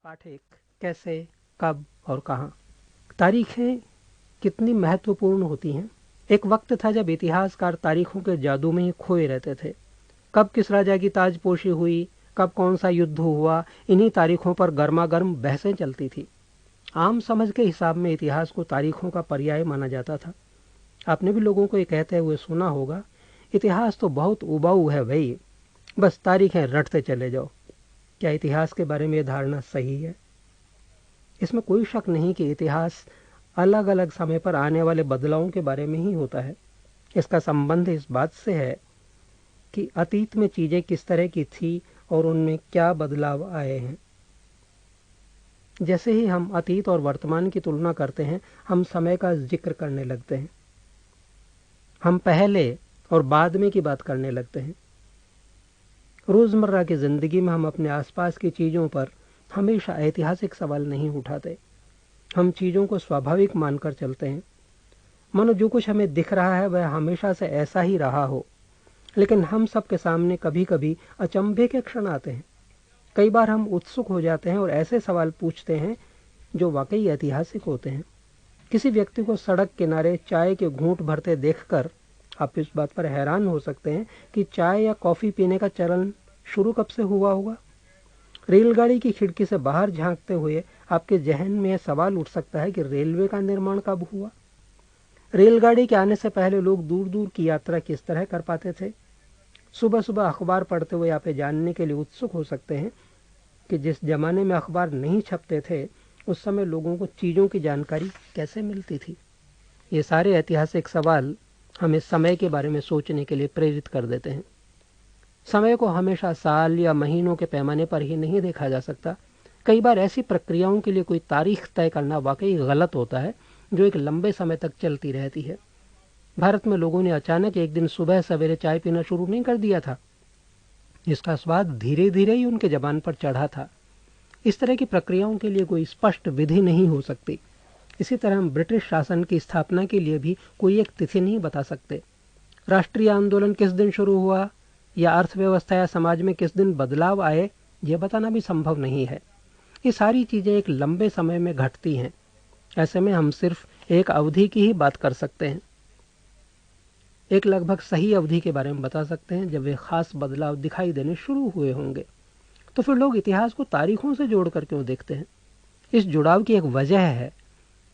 पाठ एक, कैसे, कब और कहाँ। तारीखें कितनी महत्वपूर्ण होती हैं। एक वक्त था जब इतिहासकार तारीखों के जादू में ही खोए रहते थे। कब किस राजा की ताजपोशी हुई, कब कौन सा युद्ध हुआ, इन्हीं तारीखों पर गर्मा गर्म बहसें चलती थी। आम समझ के हिसाब में इतिहास को तारीखों का पर्याय माना जाता था। आपने भी लोगों को ये कहते हुए सुना होगा, इतिहास तो बहुत उबाऊ है भाई, बस तारीखें रटते चले जाओ। क्या इतिहास के बारे में ये धारणा सही है? इसमें कोई शक नहीं कि इतिहास अलग अलग समय पर आने वाले बदलावों के बारे में ही होता है। इसका संबंध इस बात से है कि अतीत में चीजें किस तरह की थी और उनमें क्या बदलाव आए हैं। जैसे ही हम अतीत और वर्तमान की तुलना करते हैं, हम समय का जिक्र करने लगते हैं। हम पहले और बाद में की बात करने लगते हैं। रोजमर्रा की जिंदगी में हम अपने आसपास की चीजों पर हमेशा ऐतिहासिक सवाल नहीं उठाते। हम चीजों को स्वाभाविक मानकर चलते हैं, मानो जो कुछ हमें दिख रहा है वह हमेशा से ऐसा ही रहा हो। लेकिन हम सबके सामने कभी कभी अचंभे के क्षण आते हैं। कई बार हम उत्सुक हो जाते हैं और ऐसे सवाल पूछते हैं जो वाकई ऐतिहासिक होते हैं। किसी व्यक्ति को सड़क किनारे चाय के घूंट भरते देखकर आप इस बात पर हैरान हो सकते हैं कि चाय या कॉफी पीने का चलन शुरू कब से हुआ होगा। रेलगाड़ी की खिड़की से बाहर झांकते हुए आपके जहन में यह सवाल उठ सकता है कि रेलवे का निर्माण कब हुआ। रेलगाड़ी के आने से पहले लोग दूर दूर की यात्रा किस तरह कर पाते थे। सुबह सुबह अखबार पढ़ते हुए आप ये जानने के लिए उत्सुक हो सकते हैं कि जिस जमाने में अखबार नहीं छपते थे, उस समय लोगों को चीज़ों की जानकारी कैसे मिलती थी। ये सारे ऐतिहासिक सवाल हमें समय के बारे में सोचने के लिए प्रेरित कर देते हैं। समय को हमेशा साल या महीनों के पैमाने पर ही नहीं देखा जा सकता। कई बार ऐसी प्रक्रियाओं के लिए कोई तारीख तय करना वाकई गलत होता है, जो एक लंबे समय तक चलती रहती है। भारत में लोगों ने अचानक एक दिन सुबह सवेरे चाय पीना शुरू नहीं कर दिया था। इसका स्वाद धीरे धीरे ही उनके जबान पर चढ़ा था। इस तरह की प्रक्रियाओं के लिए कोई स्पष्ट विधि नहीं हो सकती। इसी तरह हम ब्रिटिश शासन की स्थापना के लिए भी कोई एक तिथि नहीं बता सकते। राष्ट्रीय आंदोलन किस दिन शुरू हुआ या अर्थव्यवस्था या समाज में किस दिन बदलाव आए, यह बताना भी संभव नहीं है। ये सारी चीजें एक लंबे समय में घटती हैं। ऐसे में हम सिर्फ एक अवधि की ही बात कर सकते हैं। एक लगभग सही अवधि के बारे में बता सकते हैं जब वे खास बदलाव दिखाई देने शुरू हुए होंगे। तो फिर लोग इतिहास को तारीखों से जोड़कर क्यों देखते हैं? इस जुड़ाव की एक वजह है।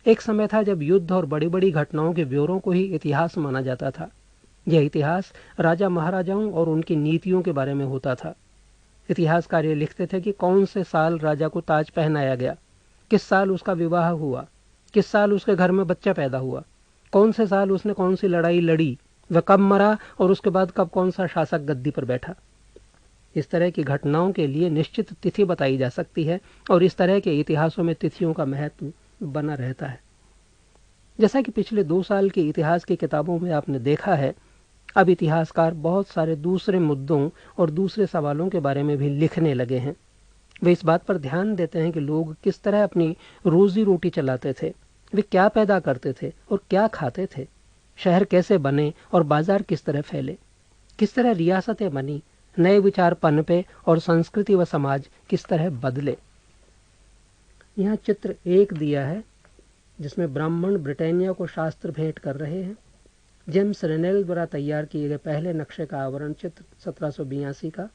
एक समय था जब युद्ध और बड़ी बड़ी घटनाओं के ब्यौरों को ही इतिहास माना जाता था। यह इतिहास राजा महाराजाओं और उनकी नीतियों के बारे में होता था। इतिहासकार ये लिखते थे कि कौन से साल राजा को ताज पहनाया गया, किस साल उसका विवाह हुआ, किस साल उसके घर में बच्चा पैदा हुआ, कौन से साल उसने कौन सी लड़ाई लड़ी, वह कब मरा और उसके बाद कब कौन सा शासक गद्दी पर बैठा। इस तरह की घटनाओं के लिए निश्चित तिथि बताई जा सकती है और इस तरह के इतिहासों में तिथियों का महत्व बना रहता है। जैसा कि पिछले 2 साल के इतिहास की किताबों में आपने देखा है, अब इतिहासकार बहुत सारे दूसरे मुद्दों और दूसरे सवालों के बारे में भी लिखने लगे हैं। वे इस बात पर ध्यान देते हैं कि लोग किस तरह अपनी रोजी रोटी चलाते थे, वे क्या पैदा करते थे और क्या खाते थे, शहर कैसे बने और बाजार किस तरह फैले, किस तरह रियासतें बनी, नए विचार पनपे और संस्कृति व समाज किस तरह बदले। यहाँ चित्र 1 दिया है जिसमें ब्राह्मण ब्रिटानिया को शास्त्र भेंट कर रहे हैं। जेम्स रेनेल द्वारा तैयार किए गए पहले नक्शे का आवरण चित्र 1782 का।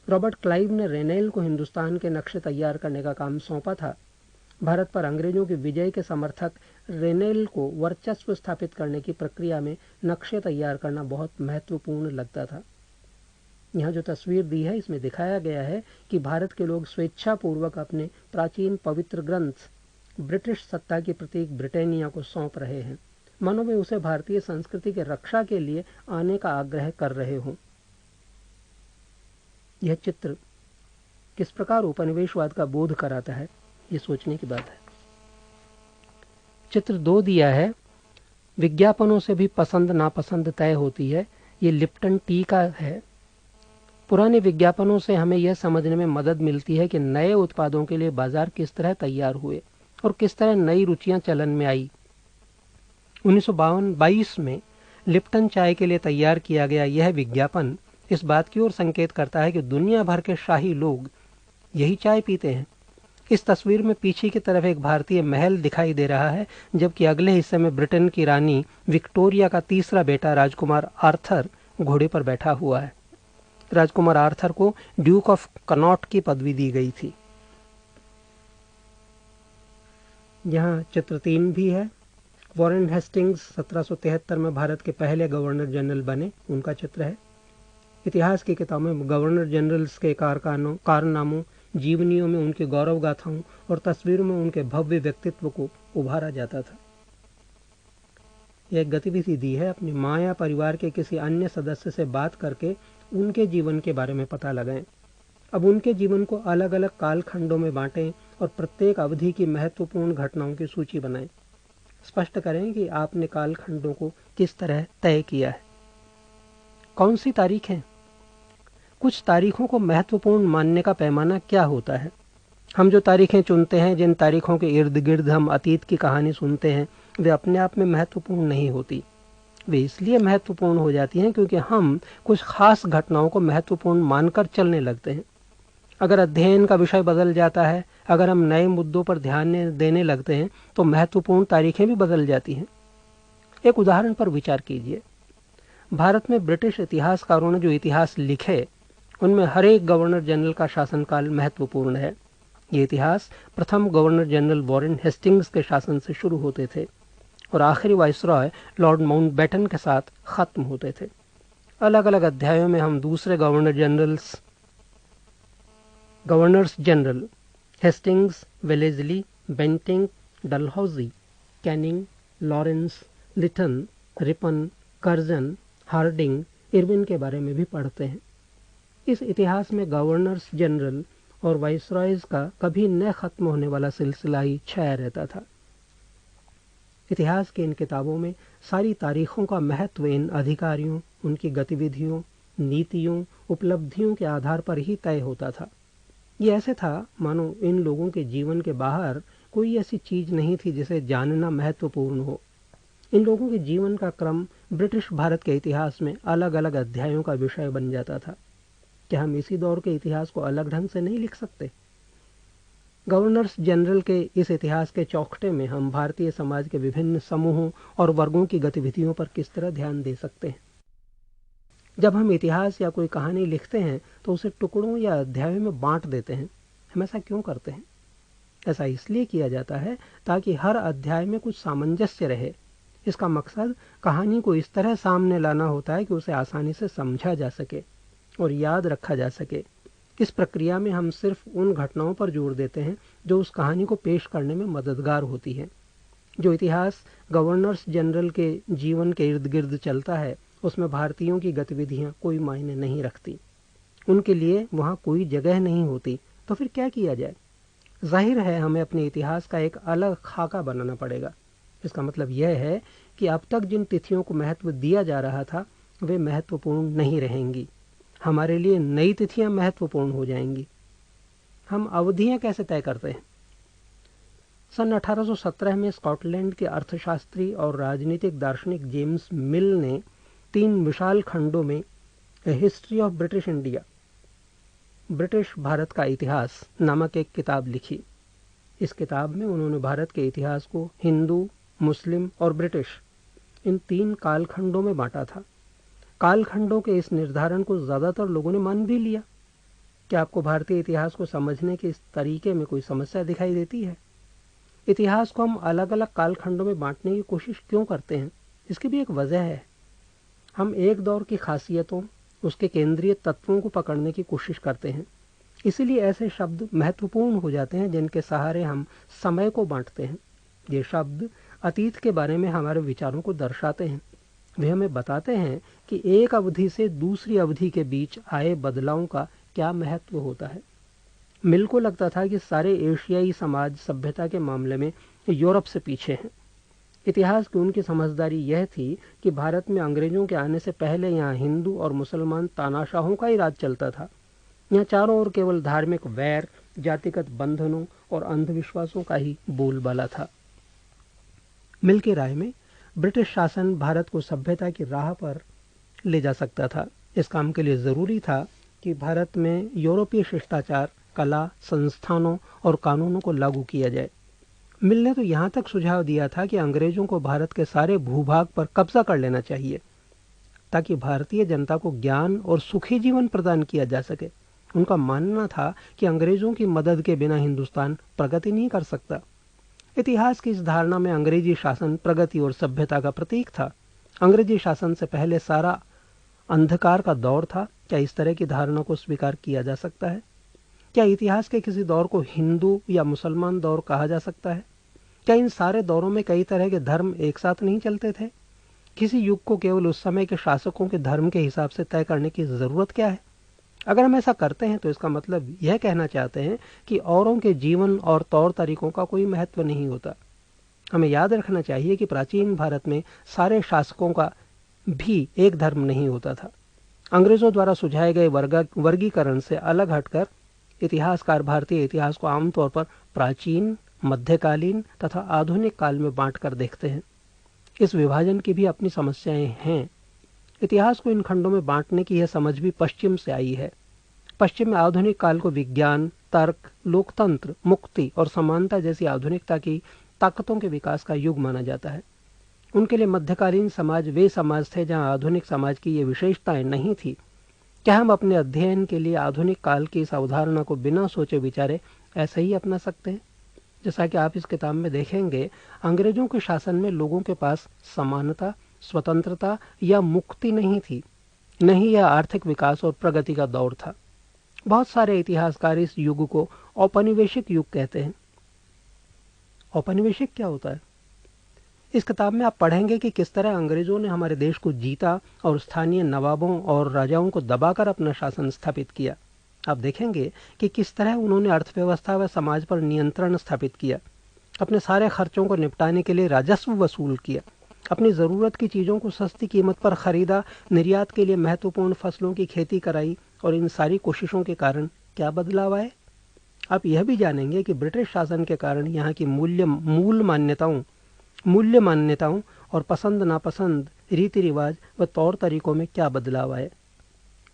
रॉबर्ट क्लाइव ने रेनेल को हिंदुस्तान के नक्शे तैयार करने का काम सौंपा था। भारत पर अंग्रेजों की विजय के समर्थक रेनेल को वर्चस्व स्थापित करने की प्रक्रिया में नक्शे तैयार करना बहुत महत्वपूर्ण लगता था। यहाँ जो तस्वीर दी है, इसमें दिखाया गया है कि भारत के लोग स्वेच्छापूर्वक अपने प्राचीन पवित्र ग्रंथ ब्रिटिश सत्ता की प्रतीक ब्रिटानिया को सौंप रहे हैं, मानो वे उसे भारतीय संस्कृति के रक्षा के लिए आने का आग्रह कर रहे हों। यह चित्र किस प्रकार उपनिवेशवाद का बोध कराता है, ये सोचने की बात है। चित्र 2 दिया है, विज्ञापनों से भी पसंद नापसंद तय होती है। ये लिप्टन टी का है। पुराने विज्ञापनों से हमें यह समझने में मदद मिलती है कि नए उत्पादों के लिए बाजार किस तरह तैयार हुए और किस तरह नई रुचियां चलन में आई। 1952 में लिप्टन चाय के लिए तैयार किया गया यह विज्ञापन इस बात की ओर संकेत करता है कि दुनिया भर के शाही लोग यही चाय पीते हैं। इस तस्वीर में पीछे की तरफ एक भारतीय महल दिखाई दे रहा है, जबकि अगले हिस्से में ब्रिटेन की रानी विक्टोरिया का तीसरा बेटा राजकुमार आर्थर घोड़े पर बैठा हुआ है। राजकुमार आर्थर को ड्यूक ऑफ कनॉट की पदवी दी गई थी। यहाँ चित्र 3 भी है। वॉरेन हेस्टिंग्स 1773 में भारत के पहले गवर्नर जनरल बने, उनका चित्र है। इतिहास की किताबों में गवर्नर जनरल्स के कारनामों, जीवनियों में उनके गौरव गाथाओं और तस्वीरों में उनके भव्य व्यक्तित्व को उभारा जाता था। यह एक गतिविधि दी है, अपनी माँ या परिवार के किसी अन्य सदस्य से बात करके उनके जीवन के बारे में पता लगाएं। अब उनके जीवन को अलग अलग कालखंडों में बांटें और प्रत्येक अवधि की महत्वपूर्ण घटनाओं की सूची बनाएं। स्पष्ट करें कि आपने कालखंडों को किस तरह तय किया है। कौन सी तारीख है? कुछ तारीखों को महत्वपूर्ण मानने का पैमाना क्या होता है? हम जो तारीखें चुनते हैं, जिन तारीखों के इर्द गिर्द हम अतीत की कहानी सुनते हैं, वे अपने आप में महत्वपूर्ण नहीं होती। वे इसलिए महत्वपूर्ण हो जाती हैं क्योंकि हम कुछ खास घटनाओं को महत्वपूर्ण मानकर चलने लगते हैं। अगर अध्ययन का विषय बदल जाता है, अगर हम नए मुद्दों पर ध्यान देने लगते हैं, तो महत्वपूर्ण तारीखें भी बदल जाती हैं। एक उदाहरण पर विचार कीजिए। भारत में ब्रिटिश इतिहासकारों ने जो इतिहास लिखे, उनमें हर एक गवर्नर जनरल का शासनकाल महत्वपूर्ण है। ये इतिहास प्रथम गवर्नर जनरल वॉरेन हेस्टिंग्स के शासन से शुरू होते थे और आखिरी वाइसरॉय लॉर्ड माउंटबेटन के साथ खत्म होते थे। अलग अलग अध्यायों में हम दूसरे governors general Hastings, Wellesley, Bentinck, Dalhousie, Canning, Lawrence, Lytton, Ripon, Curzon, Hardinge, Irwin के बारे में भी पढ़ते हैं। इस इतिहास में गवर्नर्स जनरल और वाइसरॉयज का कभी न खत्म होने वाला सिलसिला ही छाया रहता था। इतिहास की इन किताबों में सारी तारीखों का महत्व इन अधिकारियों, उनकी गतिविधियों, नीतियों, उपलब्धियों के आधार पर ही तय होता था। ये ऐसे था मानो इन लोगों के जीवन के बाहर कोई ऐसी चीज नहीं थी जिसे जानना महत्वपूर्ण हो। इन लोगों के जीवन का क्रम ब्रिटिश भारत के इतिहास में अलग अलग अध्यायों का विषय बन जाता था। क्या हम इसी दौर के इतिहास को अलग ढंग से नहीं लिख सकते? गवर्नर्स जनरल के इस इतिहास के चौखटे में हम भारतीय समाज के विभिन्न समूहों और वर्गों की गतिविधियों पर किस तरह ध्यान दे सकते हैं? जब हम इतिहास या कोई कहानी लिखते हैं तो उसे टुकड़ों या अध्यायों में बांट देते हैं। हम ऐसा क्यों करते हैं? ऐसा इसलिए किया जाता है ताकि हर अध्याय में कुछ सामंजस्य रहे। इसका मकसद कहानी को इस तरह सामने लाना होता है कि उसे आसानी से समझा जा सके और याद रखा जा सके। इस प्रक्रिया में हम सिर्फ उन घटनाओं पर जोर देते हैं जो उस कहानी को पेश करने में मददगार होती हैं। जो इतिहास गवर्नर्स जनरल के जीवन के इर्द गिर्द चलता है, उसमें भारतीयों की गतिविधियां कोई मायने नहीं रखती। उनके लिए वहां कोई जगह नहीं होती। तो फिर क्या किया जाए? जाहिर है हमें अपने इतिहास का एक अलग खाका बनाना पड़ेगा। इसका मतलब यह है कि अब तक जिन तिथियों को महत्व दिया जा रहा था, वे महत्वपूर्ण नहीं रहेंगी। हमारे लिए नई तिथियां महत्वपूर्ण हो जाएंगी। हम अवधियां कैसे तय करते हैं? सन 1817 में स्कॉटलैंड के अर्थशास्त्री और राजनीतिक दार्शनिक जेम्स मिल ने 3 विशाल खंडों में a history of British India, British Bharat का इतिहास नामक एक किताब लिखी। इस किताब में उन्होंने भारत के इतिहास को हिंदू, मुस्लिम और ब्रिटिश इन 3 कालखंडों में बांटा था। कालखंडों के इस निर्धारण को ज्यादातर लोगों ने मान भी लिया। क्या आपको भारतीय इतिहास को समझने के इस तरीके में कोई समस्या दिखाई देती है? इतिहास को हम अलग अलग कालखंडों में बांटने की कोशिश क्यों करते हैं? इसकी भी एक वजह है। हम एक दौर की खासियतों, उसके केंद्रीय तत्वों को पकड़ने की कोशिश करते हैं। इसीलिए ऐसे शब्द महत्वपूर्ण हो जाते हैं जिनके सहारे हम समय को बांटते हैं। ये शब्द अतीत के बारे में हमारे विचारों को दर्शाते हैं। वे हमें बताते हैं कि एक अवधि से दूसरी अवधि के बीच आए बदलावों का क्या महत्व होता है। मिल को लगता था कि सारे एशियाई समाज सभ्यता के मामले में यूरोप से पीछे हैं। इतिहास की उनकी समझदारी यह थी कि भारत में अंग्रेजों के आने से पहले यहाँ हिंदू और मुसलमान तानाशाहों का ही राज चलता था। यहाँ चारों ओर केवल धार्मिक वैर, जातिगत बंधनों और अंधविश्वासों का ही बोलबाला था। मिल की राय में ब्रिटिश शासन भारत को सभ्यता की राह पर ले जा सकता था। इस काम के लिए जरूरी था कि भारत में यूरोपीय शिष्टाचार कला, संस्थानों और कानूनों को लागू किया जाए। मिल ने तो यहाँ तक सुझाव दिया था कि अंग्रेजों को भारत के सारे भूभाग पर कब्जा कर लेना चाहिए ताकि भारतीय जनता को ज्ञान और सुखी जीवन प्रदान किया जा सके। उनका मानना था कि अंग्रेजों की मदद के बिना हिंदुस्तान प्रगति नहीं कर सकता। इतिहास की इस धारणा में अंग्रेजी शासन प्रगति और सभ्यता का प्रतीक था। अंग्रेजी शासन से पहले सारा अंधकार का दौर था। क्या इस तरह की धारणा को स्वीकार किया जा सकता है? क्या इतिहास के किसी दौर को हिंदू या मुसलमान दौर कहा जा सकता है? क्या इन सारे दौरों में कई तरह के धर्म एक साथ नहीं चलते थे? किसी युग को केवल उस समय के शासकों के धर्म के हिसाब से तय करने की जरूरत क्या है? अगर हम ऐसा करते हैं तो इसका मतलब यह कहना चाहते हैं कि औरों के जीवन और तौर तरीकों का कोई महत्व नहीं होता। हमें याद रखना चाहिए कि प्राचीन भारत में सारे शासकों का भी एक धर्म नहीं होता था। अंग्रेजों द्वारा सुझाए गए वर्गीकरण से अलग हटकर इतिहासकार भारतीय इतिहास को आमतौर पर प्राचीन, मध्यकालीन तथा आधुनिक काल में बांटकर देखते हैं। इस विभाजन की भी अपनी समस्याएं हैं। इतिहास को इन खंडों में बांटने की यह समझ भी पश्चिम से आई है। पश्चिम में आधुनिक काल को विज्ञान, तर्क, लोकतंत्र, मुक्ति और समानता जैसी आधुनिकता की ताकतों के विकास का युग माना जाता है। उनके लिए मध्यकालीन समाज वे समाज थे जहां आधुनिक समाज की ये विशेषताएं नहीं थी। क्या हम अपने अध्ययन के लिए आधुनिक काल की इस अवधारणा को बिना सोचे विचारे ऐसे ही अपना सकते हैं? जैसा कि आप इस किताब में देखेंगे, अंग्रेजों के शासन में लोगों के पास समानता, स्वतंत्रता या मुक्ति नहीं थी, नहीं यह आर्थिक विकास और प्रगति का दौर था। बहुत सारे इतिहासकार इस युग को औपनिवेशिक युग कहते हैं। औपनिवेशिक क्या होता है? इस किताब में आप पढ़ेंगे कि किस तरह अंग्रेजों ने हमारे देश को जीता और स्थानीय नवाबों और राजाओं को दबाकर अपना शासन स्थापित किया। आप देखेंगे कि किस तरह उन्होंने अर्थव्यवस्था व समाज पर नियंत्रण स्थापित किया, अपने सारे खर्चों को निपटाने के लिए राजस्व वसूल किया, अपनी ज़रूरत की चीज़ों को सस्ती कीमत पर खरीदा, निर्यात के लिए महत्वपूर्ण फसलों की खेती कराई और इन सारी कोशिशों के कारण क्या बदलाव आए? आप यह भी जानेंगे कि ब्रिटिश शासन के कारण यहाँ की मूल्य मान्यताओं और पसंद नापसंद, रीति रिवाज व तौर तरीकों में क्या बदलाव आए।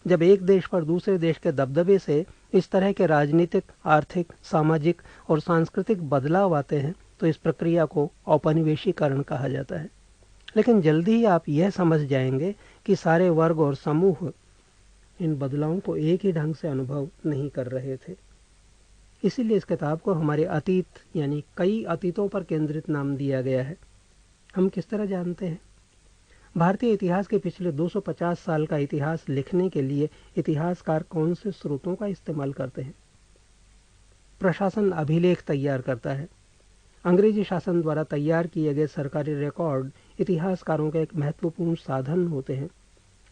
जब एक देश पर दूसरे देश के दबदबे से इस तरह के राजनीतिक, आर्थिक, सामाजिक और सांस्कृतिक बदलाव आते हैं तो इस प्रक्रिया को औपनिवेशीकरण कहा जाता है। लेकिन जल्दी ही आप यह समझ जाएंगे कि सारे वर्ग और समूह इन बदलावों को एक ही ढंग से अनुभव नहीं कर रहे थे। इसीलिए इस किताब को हमारे अतीत यानी कई अतीतों पर केंद्रित नाम दिया गया है। हम किस तरह जानते हैं? भारतीय इतिहास के पिछले 250 साल का इतिहास लिखने के लिए इतिहासकार कौन से स्रोतों का इस्तेमाल करते हैं? प्रशासन अभिलेख तैयार करता है। अंग्रेजी शासन द्वारा तैयार किए गए सरकारी रिकॉर्ड इतिहासकारों का एक महत्वपूर्ण साधन होते हैं।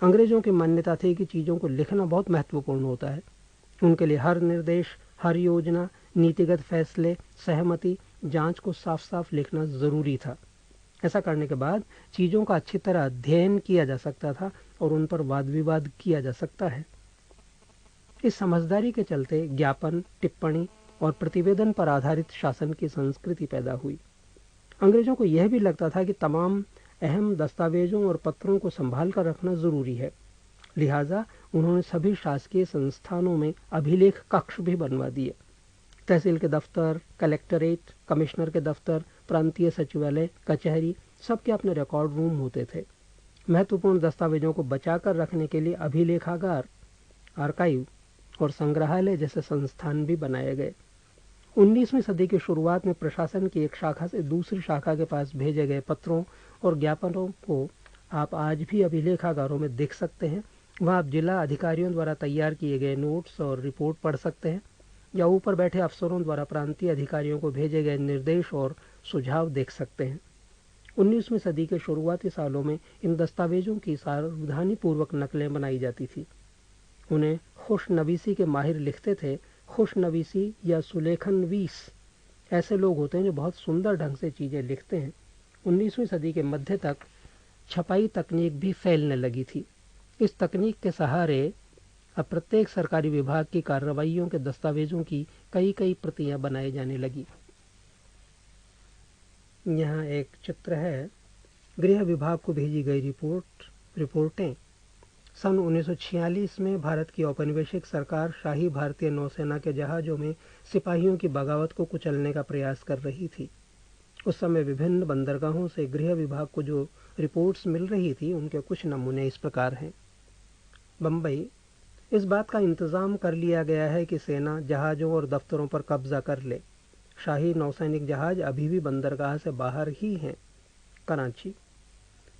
अंग्रेजों की मान्यता थी कि चीज़ों को लिखना बहुत महत्वपूर्ण होता है। उनके लिए हर निर्देश, हर योजना, नीतिगत फैसले, सहमति, जांच को साफ साफ लिखना जरूरी था। ऐसा करने के बाद चीज़ों का अच्छी तरह अध्ययन किया जा सकता था और उन पर वाद विवाद किया जा सकता है। इस समझदारी के चलते ज्ञापन, टिप्पणी और प्रतिवेदन पर आधारित शासन की संस्कृति पैदा हुई। अंग्रेजों को यह भी लगता था कि तमाम अहम दस्तावेजों और पत्रों को संभाल कर रखना जरूरी है। लिहाजा उन्होंने सभी शासकीय संस्थानों में अभिलेख कक्ष भी बनवा दिए। तहसील के दफ्तर, कलेक्टरेट, कमिश्नर के दफ्तर, प्रांतीय सचिवालय, कचहरी, सबके अपने रिकॉर्ड रूम होते थे। महत्वपूर्ण दस्तावेजों को बचाकर रखने के लिए अभिलेखागार, आर्काइव और संग्रहालय जैसे संस्थान भी बनाए गए। 19वीं सदी की शुरुआत में प्रशासन की एक शाखा से दूसरी शाखा के पास भेजे गए पत्रों और ज्ञापनों को आप आज भी अभिलेखागारों में देख सकते हैं। वहाँ आप जिला अधिकारियों द्वारा तैयार किए गए नोट्स और रिपोर्ट पढ़ सकते हैं या ऊपर बैठे अफसरों द्वारा प्रांतीय अधिकारियों को भेजे गए निर्देश और सुझाव देख सकते हैं। 19वीं सदी के शुरुआती सालों में इन दस्तावेजों की सावधानीपूर्वक नकलें बनाई जाती थी। उन्हें खुशनवीसी के माहिर लिखते थे। खुशनवीसी या सुलेखनवीस ऐसे लोग होते हैं जो बहुत सुंदर ढंग से चीज़ें लिखते हैं। 19वीं सदी के मध्य तक छपाई तकनीक भी फैलने लगी थी। इस तकनीक के सहारे अब प्रत्येक सरकारी विभाग की कार्रवाइयों के दस्तावेजों की कई कई प्रतियां बनाई जाने लगी। यहाँ एक चित्र है। गृह विभाग को भेजी गई रिपोर्टें सन 1946 में भारत की औपनिवेशिक सरकार शाही भारतीय नौसेना के जहाज़ों में सिपाहियों की बगावत को कुचलने का प्रयास कर रही थी। उस समय विभिन्न बंदरगाहों से गृह विभाग को जो रिपोर्ट्स मिल रही थी उनके कुछ नमूने इस प्रकार हैं। बम्बई, इस बात का इंतज़ाम कर लिया गया है कि सेना जहाज़ों और दफ्तरों पर कब्जा कर ले। शाही नौसैनिक जहाज अभी भी बंदरगाह से बाहर ही हैं। कराची,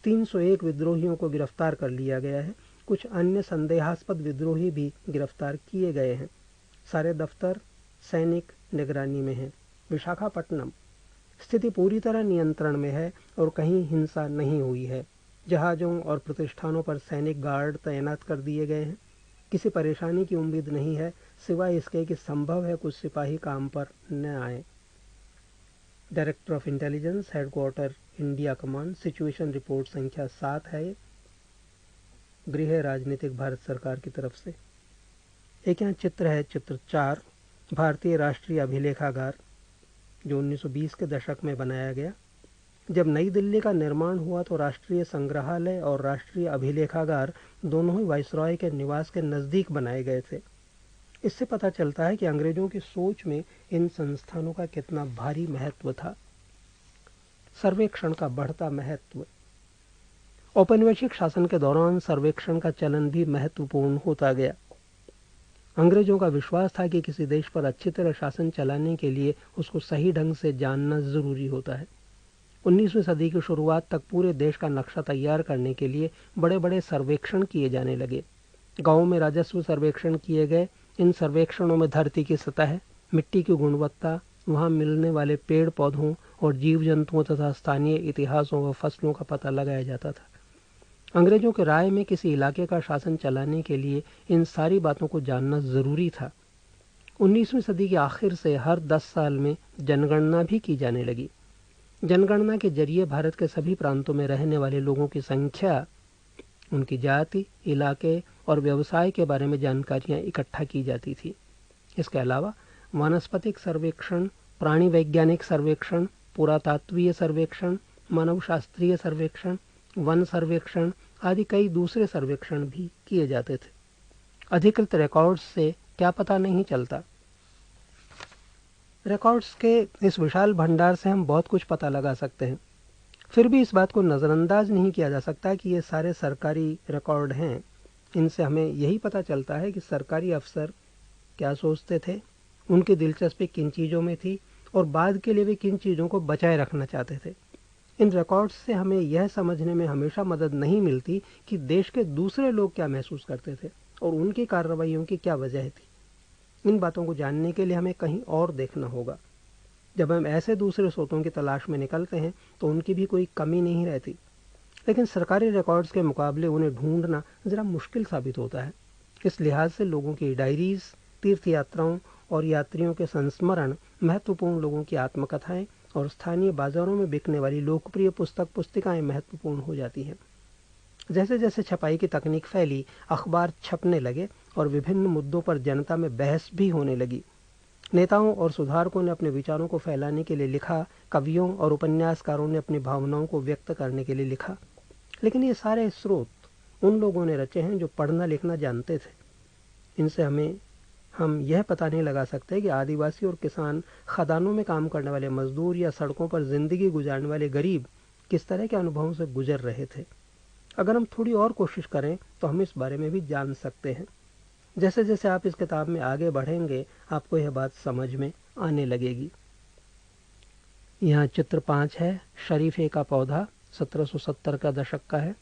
301 विद्रोहियों को गिरफ्तार कर लिया गया है। कुछ अन्य संदेहास्पद विद्रोही भी गिरफ्तार किए गए हैं। सारे दफ्तर सैनिक निगरानी में हैं। विशाखापट्टनम, स्थिति पूरी तरह नियंत्रण में है और कहीं हिंसा नहीं हुई है। जहाज़ों और प्रतिष्ठानों पर सैनिक गार्ड तैनात कर दिए गए हैं। किसी परेशानी की उम्मीद नहीं है, सिवाय इसके कि संभव है कुछ सिपाही काम पर न आए। Director of intelligence, headquarter India command, situation report संख्या 7 है, गृह राजनीतिक भारत सरकार की तरफ से। एक यहाँ चित्र है, चित्र 4, भारतीय राष्ट्रीय अभिलेखागार, जो 1920 के दशक में बनाया गया। जब नई दिल्ली का निर्माण हुआ तो राष्ट्रीय संग्रहालय और राष्ट्रीय अभिलेखागार दोनों ही वाइसरॉय के निवास के नज़दीक बनाए गए थे। इससे पता चलता है कि अंग्रेजों की सोच में इन संस्थानों का कितना भारी महत्व था। सर्वेक्षण का बढ़ता महत्व। औपनिवेशिक शासन के दौरान सर्वेक्षण का चलन भी महत्वपूर्ण होता गया। अंग्रेजों का विश्वास था कि किसी देश पर अच्छी तरह शासन चलाने के लिए उसको सही ढंग से जानना जरूरी होता है। 19वीं सदी की शुरुआत तक पूरे देश का नक्शा तैयार करने के लिए बड़े बड़े सर्वेक्षण किए जाने लगे। गांवों में राजस्व सर्वेक्षण किए गए। इन सर्वेक्षणों में धरती की सतह, मिट्टी की गुणवत्ता, वहां मिलने वाले पेड़ पौधों और जीव जंतुओं तथा स्थानीय इतिहासों व फसलों का पता लगाया जाता था। अंग्रेजों के राय में किसी इलाके का शासन चलाने के लिए इन सारी बातों को जानना जरूरी था। 19वीं सदी के आखिर से हर 10 साल में जनगणना भी की जाने लगी। जनगणना के जरिए भारत के सभी प्रांतों में रहने वाले लोगों की संख्या, उनकी जाति, इलाके और व्यवसाय के बारे में जानकारियां इकट्ठा की जाती थी। इसके अलावा वानस्पतिक सर्वेक्षण, प्राणी वैज्ञानिक सर्वेक्षण, पुरातात्वीय सर्वेक्षण, मानवशास्त्रीय सर्वेक्षण, वन सर्वेक्षण आदि कई दूसरे सर्वेक्षण भी किए जाते थे। अधिकृत रिकॉर्ड्स से क्या पता नहीं चलता। रिकॉर्ड्स के इस विशाल भंडार से हम बहुत कुछ पता लगा सकते हैं। फिर भी इस बात को नज़रअंदाज नहीं किया जा सकता कि ये सारे सरकारी रिकॉर्ड हैं। इनसे हमें यही पता चलता है कि सरकारी अफसर क्या सोचते थे, उनकी दिलचस्पी किन चीज़ों में थी और बाद के लिए वे किन चीज़ों को बचाए रखना चाहते थे। इन रिकॉर्ड्स से हमें यह समझने में हमेशा मदद नहीं मिलती कि देश के दूसरे लोग क्या महसूस करते थे और उनकी कार्रवाइयों की क्या वजह थी। इन बातों को जानने के लिए हमें कहीं और देखना होगा। जब हम ऐसे दूसरे स्रोतों की तलाश में निकलते हैं तो उनकी भी कोई कमी नहीं रहती, लेकिन सरकारी रिकॉर्ड्स के मुकाबले उन्हें ढूंढना ज़रा मुश्किल साबित होता है। इस लिहाज से लोगों की डायरीज, तीर्थ यात्राओं और यात्रियों के संस्मरण, महत्वपूर्ण लोगों की आत्मकथाएं और स्थानीय बाजारों में बिकने वाली लोकप्रिय पुस्तिकाएं महत्वपूर्ण हो जाती हैं। जैसे जैसे छपाई की तकनीक फैली, अखबार छपने लगे और विभिन्न मुद्दों पर जनता में बहस भी होने लगी। नेताओं और सुधारकों ने अपने विचारों को फैलाने के लिए लिखा, कवियों और उपन्यासकारों ने अपनी भावनाओं को व्यक्त करने के लिए लिखा। लेकिन ये सारे स्रोत उन लोगों ने रचे हैं जो पढ़ना लिखना जानते थे। इनसे हम यह पता नहीं लगा सकते कि आदिवासी और किसान, खदानों में काम करने वाले मजदूर या सड़कों पर जिंदगी गुजारने वाले गरीब किस तरह के अनुभवों से गुजर रहे थे। अगर हम थोड़ी और कोशिश करें तो हम इस बारे में भी जान सकते हैं। जैसे जैसे आप इस किताब में आगे बढ़ेंगे आपको यह बात समझ में आने लगेगी। यहाँ चित्र 5 है, शरीफे का पौधा, 1770 का दशक का है।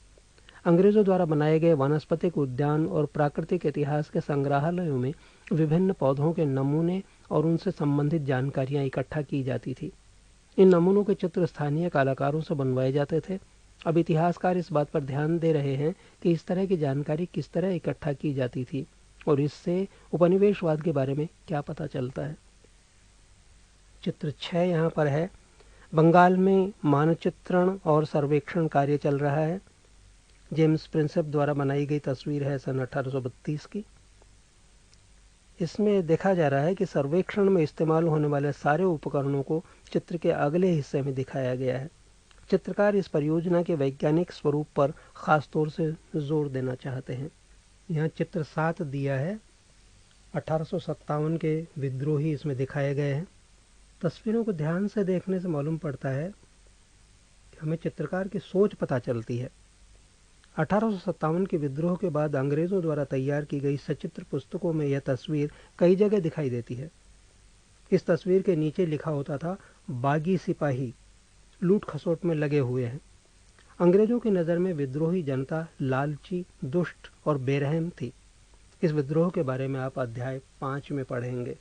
अंग्रेजों द्वारा बनाए गए वनस्पतिक उद्यान और प्राकृतिक इतिहास के संग्रहालयों में विभिन्न पौधों के नमूने और उनसे संबंधित जानकारियां इकट्ठा की जाती थी। इन नमूनों के चित्र स्थानीय कलाकारों से बनवाए जाते थे। अब इतिहासकार इस बात पर ध्यान दे रहे हैं कि इस तरह की जानकारी किस तरह इकट्ठा की जाती थी और इससे उपनिवेशवाद के बारे में क्या पता चलता है। चित्र 6 यहाँ पर है। बंगाल में मानचित्रण और सर्वेक्षण कार्य चल रहा है। जेम्स प्रिंसेप द्वारा बनाई गई तस्वीर है सन 1832 की। इसमें देखा जा रहा है कि सर्वेक्षण में इस्तेमाल होने वाले सारे उपकरणों को चित्र के अगले हिस्से में दिखाया गया है। चित्रकार इस परियोजना के वैज्ञानिक स्वरूप पर खास तौर से जोर देना चाहते हैं। यहाँ चित्र 7 दिया है। 1857 के विद्रोही इसमें दिखाए गए हैं। तस्वीरों को ध्यान से देखने से मालूम पड़ता है कि हमें चित्रकार की सोच पता चलती है। 1857 के विद्रोह के बाद अंग्रेजों द्वारा तैयार की गई सचित्र पुस्तकों में यह तस्वीर कई जगह दिखाई देती है। इस तस्वीर के नीचे लिखा होता था, बागी सिपाही लूट खसोट में लगे हुए हैं। अंग्रेजों की नज़र में विद्रोही जनता लालची, दुष्ट और बेरहम थी। इस विद्रोह के बारे में आप अध्याय 5 में पढ़ेंगे।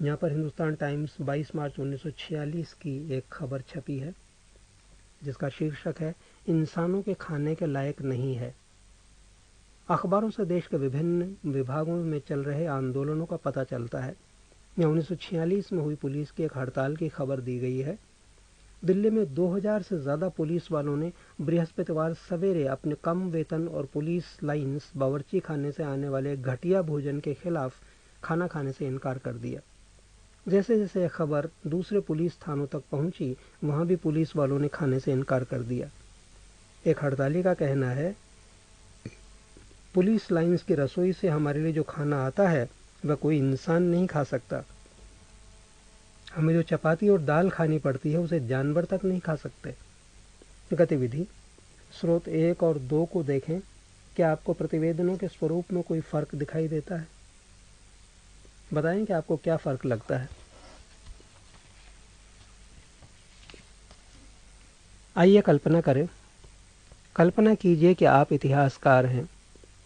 यहाँ पर हिंदुस्तान टाइम्स 22 मार्च 1946 की एक खबर छपी है जिसका शीर्षक है, इंसानों के खाने के लायक नहीं है। अखबारों से देश के विभिन्न विभागों में चल रहे आंदोलनों का पता चलता है। यहाँ 1946 में हुई पुलिस की एक हड़ताल की खबर दी गई है। दिल्ली में 2000 से ज़्यादा पुलिस वालों ने बृहस्पतिवार सवेरे अपने कम वेतन और पुलिस लाइन्स बावर्ची खाने से आने वाले घटिया भोजन के खिलाफ खाना खाने से इनकार कर दिया। जैसे जैसे यह खबर दूसरे पुलिस थानों तक पहुंची, वहां भी पुलिस वालों ने खाने से इनकार कर दिया। एक हड़ताली का कहना है, पुलिस लाइन्स की रसोई से हमारे लिए जो खाना आता है वह कोई इंसान नहीं खा सकता। हमें जो चपाती और दाल खानी पड़ती है उसे जानवर तक नहीं खा सकते। गतिविधि स्रोत 1 और 2 को देखें। क्या आपको प्रतिवेदनों के स्वरूप में कोई फर्क दिखाई देता है? बताएं कि आपको क्या फर्क लगता है। आइए कल्पना करें। कल्पना कीजिए कि आप इतिहासकार हैं।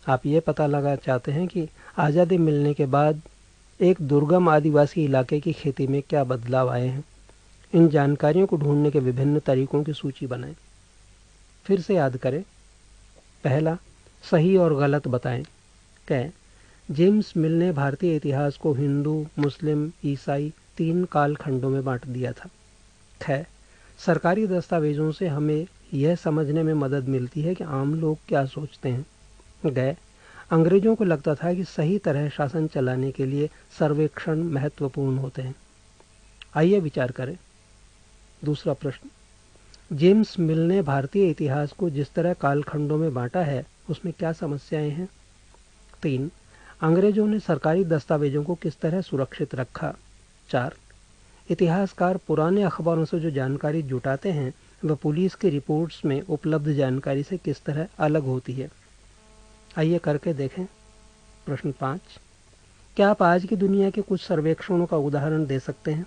आप ये पता लगा चाहते हैं कि आज़ादी मिलने के बाद एक दुर्गम आदिवासी इलाके की खेती में क्या बदलाव आए हैं। इन जानकारियों को ढूंढने के विभिन्न तरीकों की सूची बनाएं। फिर से याद करें। पहला, सही और गलत बताएं। कहें, जेम्स मिल ने भारतीय इतिहास को हिंदू, मुस्लिम, ईसाई 3 कालखंडों में बांट दिया था। ख, सरकारी दस्तावेजों से हमें यह समझने में मदद मिलती है कि आम लोग क्या सोचते हैं। ग, अंग्रेजों को लगता था कि सही तरह शासन चलाने के लिए सर्वेक्षण महत्वपूर्ण होते हैं। आइए विचार करें। दूसरा प्रश्न, जेम्स मिल ने भारतीय इतिहास को जिस तरह कालखंडों में बांटा है उसमें क्या समस्याएं हैं। 3, अंग्रेजों ने सरकारी दस्तावेजों को किस तरह सुरक्षित रखा। 4, इतिहासकार पुराने अखबारों से जो जानकारी जुटाते हैं वह पुलिस की रिपोर्ट्स में उपलब्ध जानकारी से किस तरह अलग होती है। आइए करके देखें। प्रश्न 5, क्या आप आज की दुनिया के कुछ सर्वेक्षणों का उदाहरण दे सकते हैं।